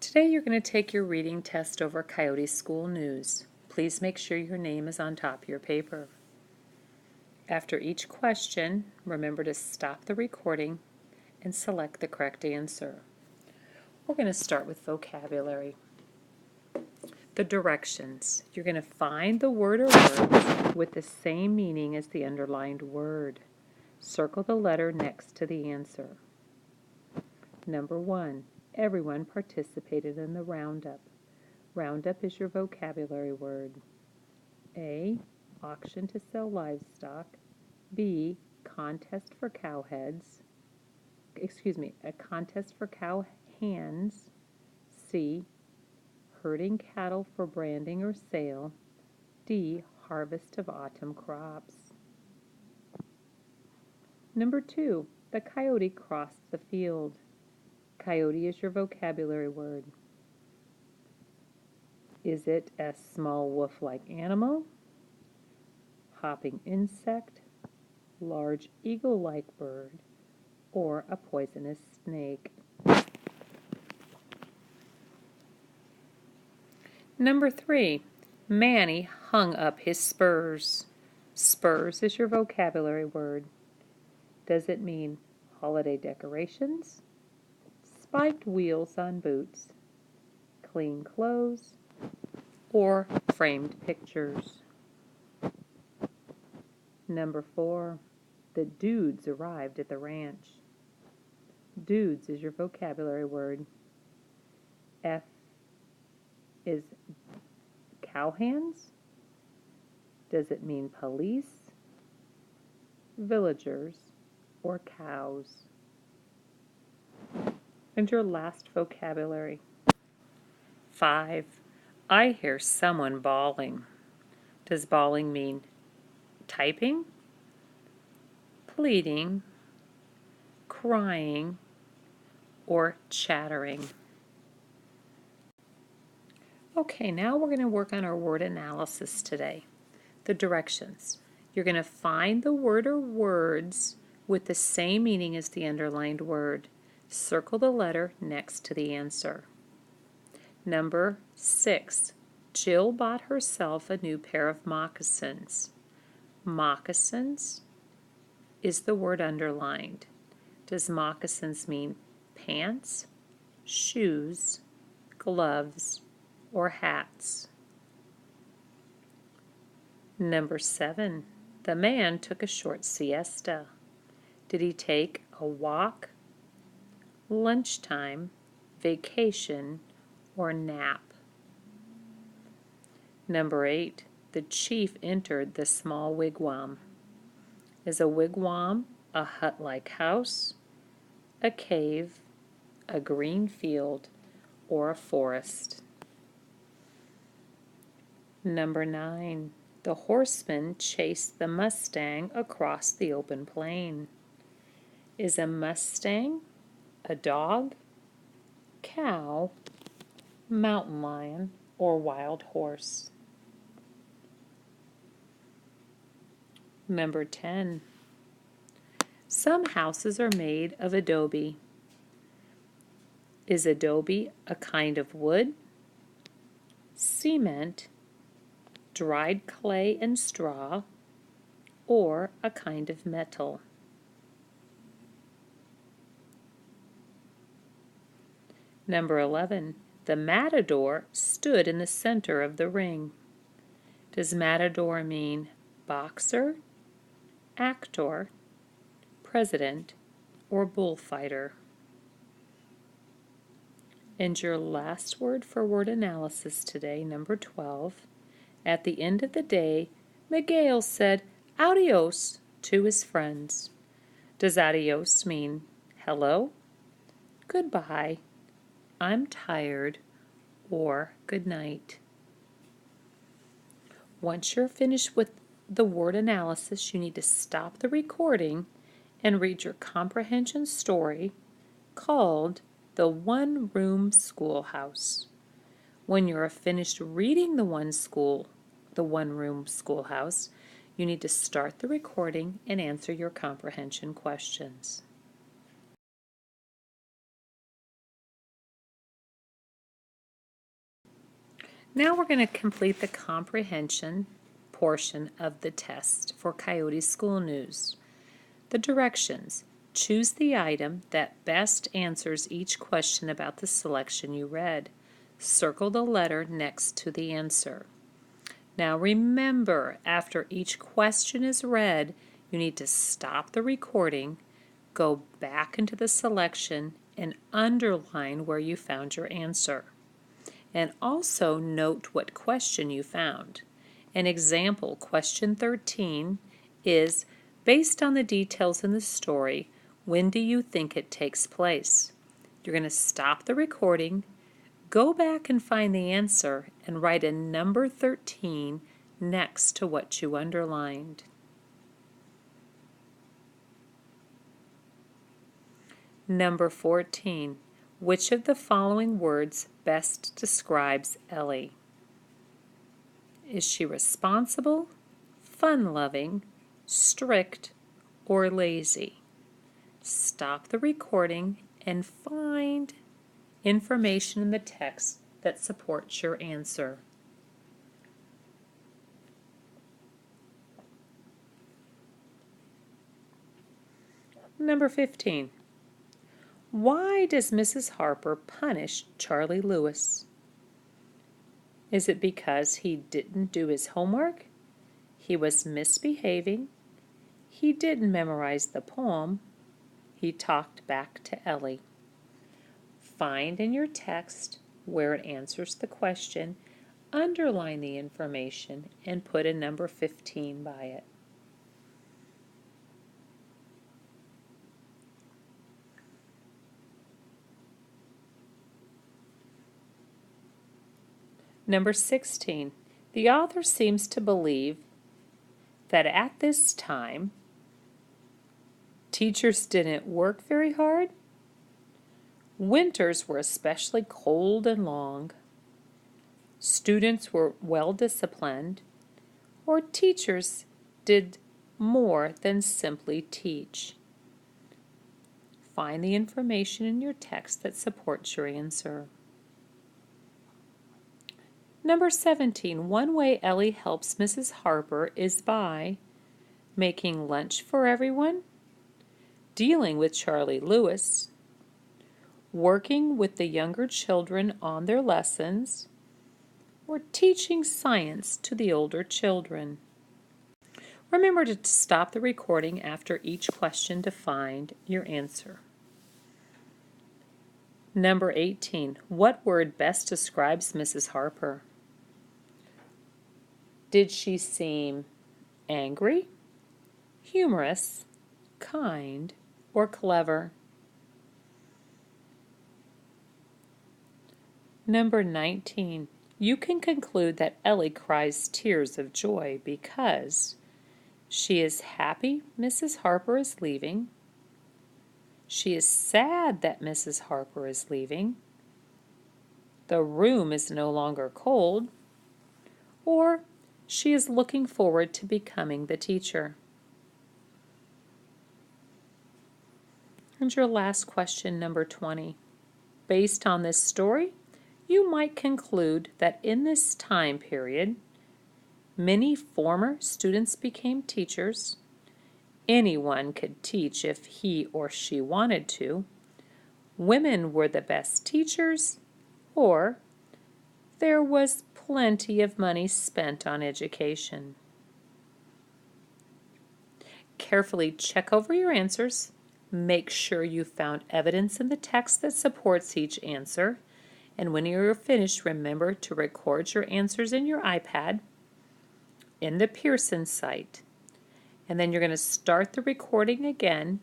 Today you're going to take your reading test over Coyote School News. Please make sure your name is on top of your paper. After each question, remember to stop the recording and select the correct answer. We're going to start with vocabulary. The directions. You're going to find the word or words with the same meaning as the underlined word. Circle the letter next to the answer. Number 1. Everyone participated in the roundup. Roundup is your vocabulary word. A. Auction to sell livestock. B. Contest for cow heads. A contest for cow hands. C. Herding cattle for branding or sale. D. Harvest of autumn crops. Number 2. The coyote crossed the field. Coyote is your vocabulary word. Is it a small wolf-like animal, hopping insect, large eagle-like bird, or a poisonous snake? Number 3. Manny hung up his spurs. Spurs is your vocabulary word. Does it mean holiday decorations, spiked wheels on boots, clean clothes, or framed pictures? Number 4. The dudes arrived at the ranch. Dudes is your vocabulary word. F is cowhands. Does it mean police, villagers, or cows? And your last vocabulary. 5. I hear someone bawling. Does bawling mean typing, pleading, crying, or chattering? Okay, now we're going to work on our word analysis today. The directions. You're going to find the word or words with the same meaning as the underlined word. Circle the letter next to the answer. Number 6. Jill bought herself a new pair of moccasins. Moccasins is the word underlined. Does moccasins mean pants, shoes, gloves, or hats? Number 7. The man took a short siesta. Did he take a walk, lunchtime, vacation, or nap? Number 8. The chief entered the small wigwam. Is a wigwam a hut-like house, a cave, a green field, or a forest? Number 9. The horseman chased the Mustang across the open plain. Is a Mustang a dog, cow, mountain lion, or wild horse? Number 10. Some houses are made of adobe. Is adobe a kind of wood, cement, dried clay and straw, or a kind of metal? Number 11. The matador stood in the center of the ring. Does matador mean boxer, actor, president, or bullfighter? And your last word for word analysis today, number 12. At the end of the day, Miguel said adios to his friends. Does adios mean hello, goodbye, I'm tired, or good night? Once you're finished with the word analysis, you need to stop the recording and read your comprehension story called The One-Room Schoolhouse. When you're finished reading the one-room schoolhouse, you need to start the recording and answer your comprehension questions. Now we're going to complete the comprehension portion of the test for Coyote School News. The directions. Choose the item that best answers each question about the selection you read. Circle the letter next to the answer. Now remember, after each question is read, you need to stop the recording, go back into the selection, and underline where you found your answer. And also note what question you found. An example, question 13, is, based on the details in the story, when do you think it takes place? You're going to stop the recording, go back and find the answer, and write a number 13 next to what you underlined. Number 14. Which of the following words best describes Ellie? Is she responsible, fun-loving, strict, or lazy? Stop the recording and find information in the text that supports your answer. Number 15. Why does Mrs. Harper punish Charlie Lewis? Is it because he didn't do his homework? He was misbehaving? He didn't memorize the poem? He talked back to Ellie. Find in your text where it answers the question, underline the information, and put a number 15 by it. Number 16. The author seems to believe that at this time, teachers didn't work very hard, winters were especially cold and long, students were well disciplined, or teachers did more than simply teach. Find the information in your text that supports your answer. Number 17. One way Ellie helps Mrs. Harper is by making lunch for everyone, dealing with Charlie Lewis, working with the younger children on their lessons, or teaching science to the older children. Remember to stop the recording after each question to find your answer. Number 18. What word best describes Mrs. Harper? Did she seem angry, humorous, kind, or clever? Number 19. You can conclude that Ellie cries tears of joy because she is happy Mrs. Harper is leaving, she is sad that Mrs. Harper is leaving, the room is no longer cold, or she is looking forward to becoming the teacher. And your last question, number 20. Based on this story, you might conclude that in this time period, many former students became teachers. Anyone could teach if he or she wanted to. Women were the best teachers, or there was plenty of money spent on education. Carefully check over your answers. Make sure you found evidence in the text that supports each answer. And when you're finished, remember to record your answers in your iPad, in the Pearson site. And then you're going to start the recording again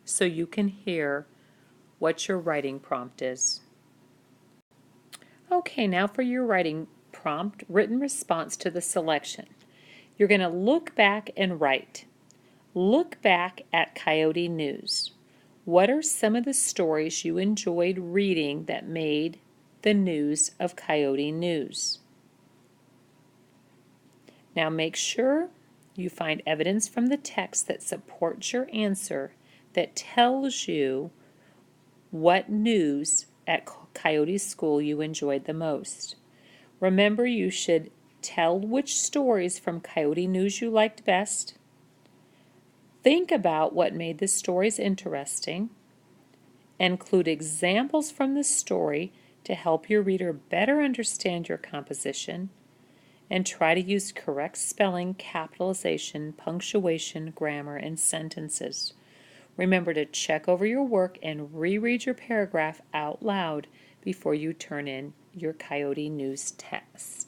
so you can hear what your writing prompt is. Okay, now for your writing prompt, written response to the selection. You're going to look back and write. Look back at Coyote News. What are some of the stories you enjoyed reading that made the news of Coyote News? Now make sure you find evidence from the text that supports your answer that tells you what news at Coyote School you enjoyed the most. Remember, you should tell which stories from Coyote News you liked best. Think about what made the stories interesting. Include examples from the story to help your reader better understand your composition. And try to use correct spelling, capitalization, punctuation, grammar, and sentences. Remember to check over your work and reread your paragraph out loud before you turn in your Coyote News test.